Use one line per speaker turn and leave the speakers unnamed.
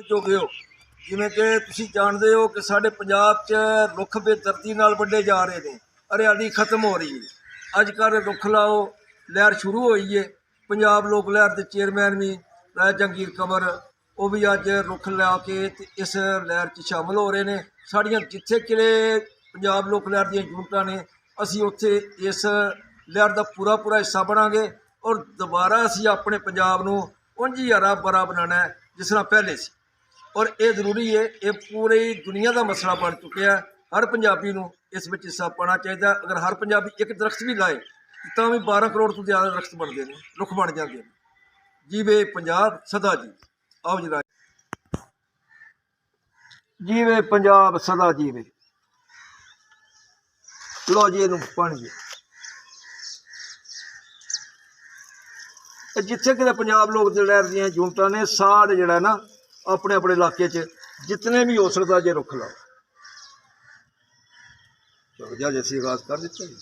ਚੁੱਕੇ ਹੋ। ਜਿਵੇਂ ਕਿ ਤੁਸੀਂ ਜਾਣਦੇ ਹੋ ਕਿ ਸਾਡੇ ਪੰਜਾਬ 'ਚ ਰੁੱਖ ਬੇਦਰਦੀ ਨਾਲ ਵੱਢੇ ਜਾ ਰਹੇ ਨੇ, ਹਰਿਆਲੀ ਖਤਮ ਹੋ ਰਹੀ ਹੈ। ਅੱਜ ਕੱਲ੍ਹ ਰੁੱਖ ਲਾਓ ਲਹਿਰ ਸ਼ੁਰੂ ਹੋਈ ਹੈ। ਪੰਜਾਬ ਲੋਕ ਲਹਿਰ ਦੇ ਚੇਅਰਮੈਨ ਵੀ ਜਹਾਂਗੀਰ ਕੰਵਰ, ਉਹ ਵੀ ਅੱਜ ਰੁੱਖ ਲਾ ਕੇ ਤੇ ਇਸ ਲਹਿਰ 'ਚ ਸ਼ਾਮਲ ਹੋ ਰਹੇ ਨੇ। ਸਾਡੀਆਂ ਜਿੱਥੇ ਕਿਲੇ ਪੰਜਾਬ ਲੋਕ ਲਹਿਰ ਦੀਆਂ ਯੂਨਿਟਾਂ ਨੇ, ਅਸੀਂ ਉੱਥੇ ਇਸ ਲਹਿਰ ਦਾ ਪੂਰਾ ਹਿੱਸਾ ਬਣਾਂਗੇ ਔਰ ਦੁਬਾਰਾ ਅਸੀਂ ਆਪਣੇ ਪੰਜਾਬ ਨੂੰ ਉਂਝ ਹੀ ਹਰਾ ਭਰਾ ਬਣਾਉਣਾ ਹੈ ਜਿਸ ਤਰ੍ਹਾਂ ਪਹਿਲੇ ਸੀ। ਔਰ ਇਹ ਜ਼ਰੂਰੀ ਹੈ, ਇਹ ਪੂਰੀ ਦੁਨੀਆ ਦਾ ਮਸਲਾ ਬਣ ਚੁੱਕਿਆ। ਹਰ ਪੰਜਾਬੀ ਨੂੰ ਇਸ ਵਿੱਚ ਹਿੱਸਾ ਪਾਉਣਾ ਚਾਹੀਦਾ। ਅਗਰ ਹਰ ਪੰਜਾਬੀ ਇੱਕ ਦਰਖਤ ਵੀ ਲਾਏ ਤਾਂ ਵੀ 12 ਕਰੋੜ ਤੋਂ ਜ਼ਿਆਦਾ ਦਰਖਤ ਬਣਦੇ ਨੇ, ਰੁੱਖ ਬਣ ਜਾਂਦੇ ਨੇ। ਜੀਵੇ ਪੰਜਾਬ ਸਦਾ ਜੀ। ਆਓ ਜੀ ਜੀਵੇ ਪੰਜਾਬ ਸਦਾ ਜੀਵੇ। ਲਓ ਜੀ ਇਹਨੂੰ ਪਾਣੀ ਜਿੱਥੇ ਕਿਤੇ ਪੰਜਾਬ ਲੋਕ ਲਹਿਰ ਦੀਆਂ ਯੂਨਿਟਾਂ ਨੇ, ਸਾਰੇ ਜਿਹੜਾ ਨਾ ਆਪਣੇ ਆਪਣੇ ਇਲਾਕੇ 'ਚ ਜਿਤਨੇ ਵੀ ਹੋ ਸਕਦਾ ਜੇ ਰੁੱਖ ਲਾਓ। ਚਲੋ ਜੀ ਅਸੀਂ ਆਗਾਜ਼ ਕਰ ਦਿੱਤਾ ਜੀ।